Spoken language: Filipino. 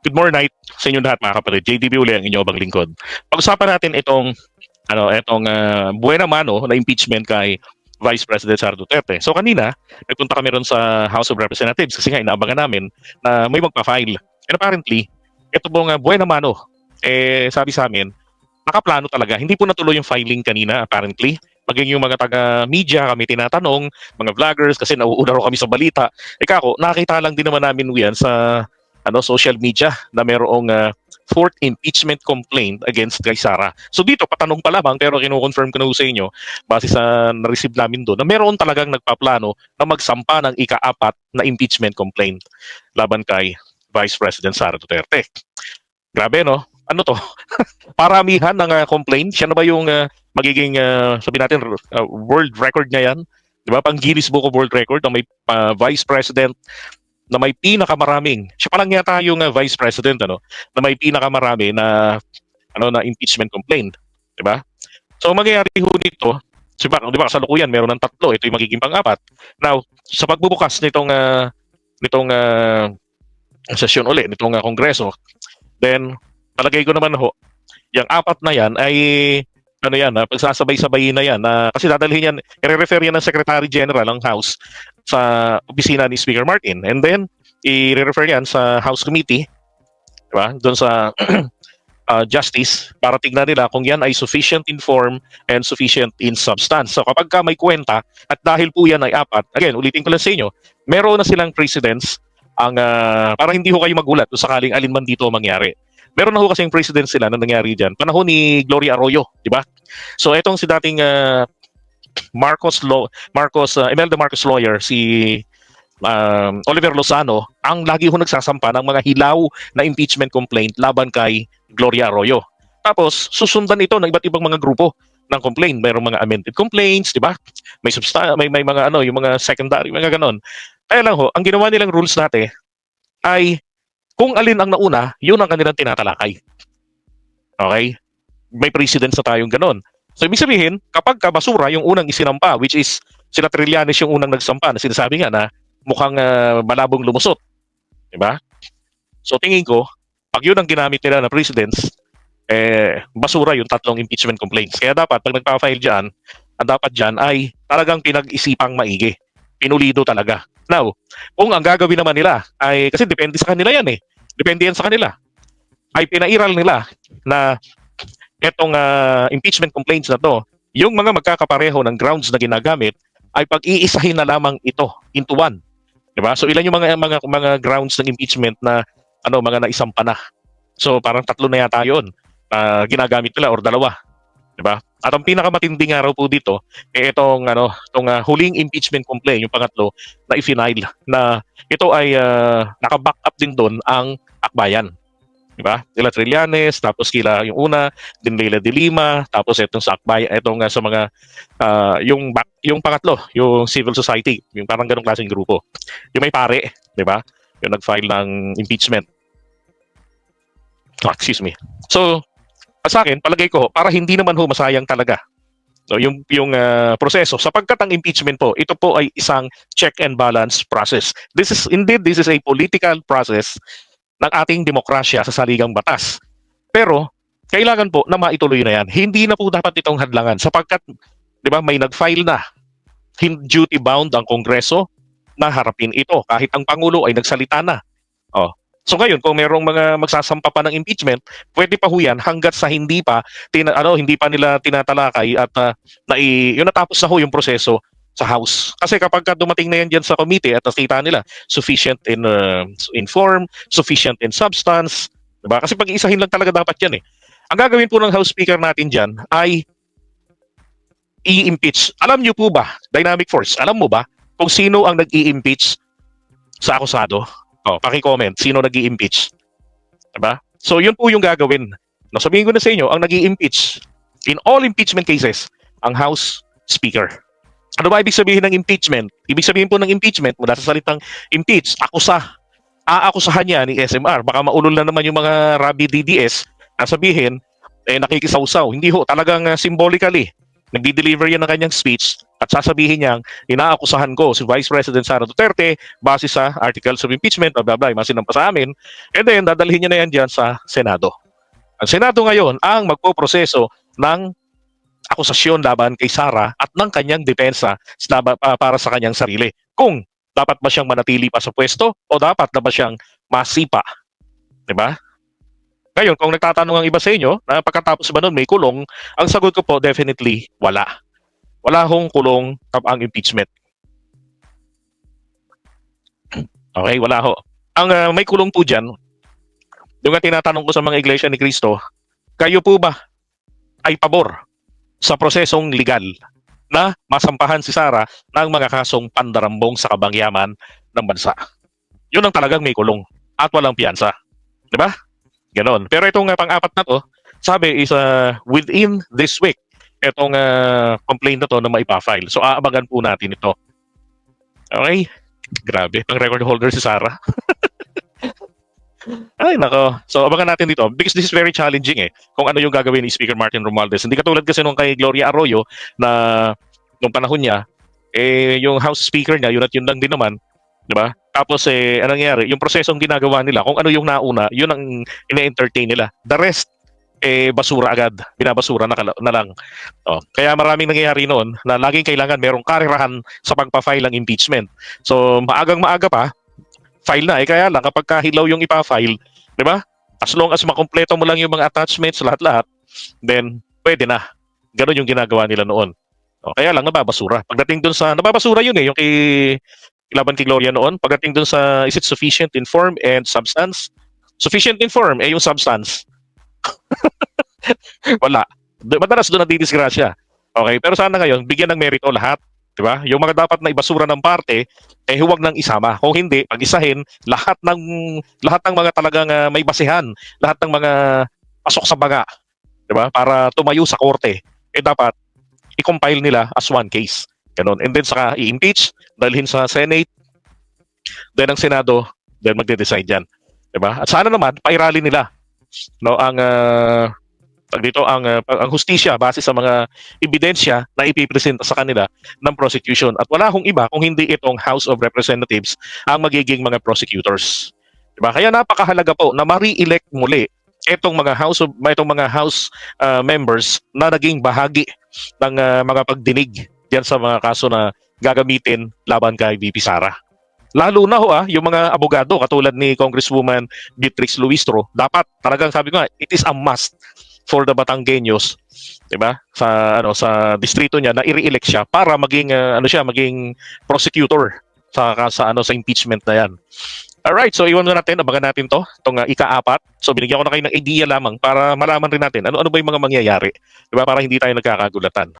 Good morning night sa inyo lahat mga kapatid. JDB uli ang inyong abang lingkod. Pag-usapan natin itong buena mano na impeachment kay Vice President Sara Duterte. So kanina, nagpunta kami ron sa House of Representatives kasi nga inaabangan namin na may magpa-file. And apparently, ito pong buena mano, sabi sa amin, nakaplano talaga. Hindi po natuloy yung filing kanina apparently. Maging yung mga taga-media kami tinatanong, mga vloggers kasi nauuna raw kami sa balita. Ako, nakita lang din naman namin yan sa social media na mayroong fourth impeachment complaint against kay Sara. So dito, patanong pa lamang pero kino-confirm ko na sa inyo base sa na-receive namin doon na meron talagang nagpaplano na magsampa ng ika-apat na impeachment complaint laban kay Vice President Sara Duterte. Grabe no? Ano to? Paramihan ng complaint. Siya na ba yung magiging, sabi natin, world record niya yan? Di ba? Pang Guinness Book of World Record na may Vice President na may pinakamaraming, siya pa lang yata yung vice president na may pinakamarami na na impeachment complaint, 'di ba? So mangyayari ho nito, di ba kasalukuyan meron ng tatlo, ito yung magiging pang-apat. Now, sa pagbubukas nitong sesyon uli nitong kongreso, then palagay ko naman ho, yung apat na yan ay pagsasabay-sabay na yan kasi dadalhin yan, i-refer yan ng Secretary General ng House sa opisina ni Speaker Martin and then i-refer yan sa House Committee, diba? Doon sa Justice para tignan nila kung yan ay sufficient in form and sufficient in substance. So kapag ka may kwenta at dahil po yan ay apat, again, ulitin ko lang sa inyo, meron na silang precedents para hindi ho kayo magulat kung sakaling alin man dito mangyari. Meron na ho kasing precedent sila na nangyari dyan. Panahon ni Gloria Arroyo, di ba? So itong si dating Imelda Marcos lawyer, si Oliver Lozano, ang lagi ho nagsasampa ng mga hilaw na impeachment complaint laban kay Gloria Arroyo. Tapos susundan ito ng iba't ibang mga grupo ng complaint. Mayroong mga amended complaints, di ba? May mga yung mga secondary, mga ganon. Kaya lang ho, ang ginawa nilang rules natin ay kung alin ang nauna, yun ang kanilang tinatalakay. Okay? May precedence na tayong ganon. So, ibig sabihin, kapag kabasura yung unang isinampa, which is sila Trillanes yung unang nagsampa, na sinasabi nga na mukhang malabong lumusot. Diba? So, tingin ko, pag yun ang ginamit nila na precedence, basura yung tatlong impeachment complaints. Kaya dapat, pag nagpa-file dyan, ang dapat dyan ay talagang pinag-isipang maigi. Pinulido talaga. Now, kung ang gagawin naman nila ay, kasi depende sa kanila yan depende yan sa kanila, ay pinairal nila na etong impeachment complaints na to, yung mga magkakapareho ng grounds na ginagamit ay pag-iisahin na lamang ito into one. Diba? So ilan yung mga grounds ng impeachment na mga naisampa na. So parang tatlo na yata yun ginagamit nila or dalawa. Diba? At ang pinakamatinding araw po dito itong huling impeachment complaint, yung pangatlo na i-final na ito ay naka-back up din doon ang akbayan. Diba? Kila Trillanes, tapos kila yung una, din Leila de Lima, tapos itong sa akbayan, itong sa mga yung pangatlo, yung civil society, yung parang ganung klaseng grupo. Yung may pare, diba? Yung nag-file ng impeachment. Excuse me. So, sa akin, palagay ko, para hindi naman ho masayang talaga yung proseso, sapagkat ang impeachment po, ito po ay isang check and balance process. This is a political process ng ating demokrasya sa saligang batas. Pero, kailangan po na maituloy na yan. Hindi na po dapat itong hadlangan sapagkat, di ba, may nag-file na. Duty bound ang Kongreso na harapin ito kahit ang Pangulo ay nagsalita na. So ngayon, kung merong mga magsasampa pa ng impeachment, pwede pa ho yan hanggat sa hindi pa nila tinatalakay at yung natapos na ho yung proseso sa House. Kasi kapag dumating na yan dyan sa committee at nakita nila sufficient in form, sufficient in substance, diba? Kasi pag-iisahin lang talaga dapat yan Ang gagawin po ng House Speaker natin dyan ay i-impeach. Alam niyo po ba, Dynamic Force, alam mo ba kung sino ang nag-i-impeach sa akusado? Paki-comment, sino nag-i-impeach? Diba? So yun po yung gagawin. Sabihin ko na sa inyo, ang nag-i-impeach in all impeachment cases, ang House Speaker. Ano ba ibig sabihin ng impeachment? Ibig sabihin po ng impeachment, mula sa salitang impeach, aakusahan niya ni SMR. Baka maulol na naman yung mga Rabi DDS na sabihin, nakikisawsaw. Hindi ho, talagang symbolically, Nagdi-deliver yan ng kanyang speech at sasabihin niyang, inaakusahan ko si Vice President Sara Duterte base sa articles of impeachment, blah, blah, blah, yung mga sinampa sa amin. And then, dadalhin niya na yan dyan sa Senado. Ang Senado ngayon ang magpoproseso ng akusasyon laban kay Sara at ng kanyang depensa para sa kanyang sarili. Kung dapat ba siyang manatili pa sa pwesto o dapat na ba siyang masipa. Diba? Ngayon, kung nagtatanong ang iba sa inyo, na pagkatapos ba nun may kulong, ang sagot ko po, definitely, wala. Wala hong kulong ang impeachment. Okay, wala ho. Ang may kulong po dyan, yung nga tinatanong ko sa mga iglesia ni Cristo, kayo po ba ay pabor sa prosesong legal na masampahan si Sara ng mga kasong pandarambong sa kabangyaman ng bansa? Yun ang talagang may kulong at walang piyansa. Diba? Ganon. Pero itong pang-apat na to, sabi is within this week, itong complaint na to na maipafile. So aabangan po natin ito. Okay? Grabe, pang record holder si Sara. Ay, nako. So abangan natin dito because this is very challenging kung ano yung gagawin ni Speaker Martin Romualdez. Hindi katulad kasi nung kay Gloria Arroyo na nung panahon niya, yung House Speaker niya, yun at yun lang din naman. Diba? Tapos anong nangyari? Yung prosesong ginagawa nila, kung ano yung nauna, yun ang ina-entertain nila. The rest, basura agad. Binabasura na lang. Kaya maraming nangyayari noon na laging kailangan merong karirahan sa pagpa-file ng impeachment. So, maagang-maaga pa, file na. Kaya lang, kapag kahilaw yung ipa-file, di ba? As long as makompleto mo lang yung mga attachments, lahat-lahat, then, pwede na. Ganon yung ginagawa nila noon. Kaya lang, nababasura. Pagdating dun sa, nababasura yun yung laban kay Gloria noon, pagdating dun sa is it sufficient in form and substance? Sufficient in form, yung substance. Wala. Madalas doon nadidisgrasya. Okay, pero sana ngayon, bigyan ng merito lahat. Diba? Yung mga dapat na ibasura ng parte, huwag nang isama. Kung hindi, pag-isahin, lahat ng mga talagang may basihan, lahat ng mga pasok sa baga, diba? Para tumayo sa korte, dapat i-compile nila as one case. Ganon. And then saka i-impeach, dalhin sa Senate, then ang Senado, then magde-decide yan. Diba? At sana naman, pairali nila ang hustisya base sa mga ebidensya na ipipresenta sa kanila ng prosecution. At wala hong iba kung hindi itong House of Representatives ang magiging mga prosecutors. Diba? Kaya napakahalaga po na ma-re-elect muli itong mga House members na naging bahagi ng mga pagdinig diyan sa mga kaso na gagamitin laban kay VP Sara. Lalo na yung mga abogado katulad ni Congresswoman Beatrix Luistro, dapat talagang sabi ko nga, it is a must for the Batanggenyos, 'di ba? Sa distrito niya na i-re-elect siya para maging maging prosecutor sa impeachment na 'yan. Alright, so iwan na natin, abangan natin itong ika-4. So binigyan ko na kayo ng idea lamang para malaman rin natin ano ba yung mga mangyayari, 'di ba? Para hindi tayo nagkakagulatan.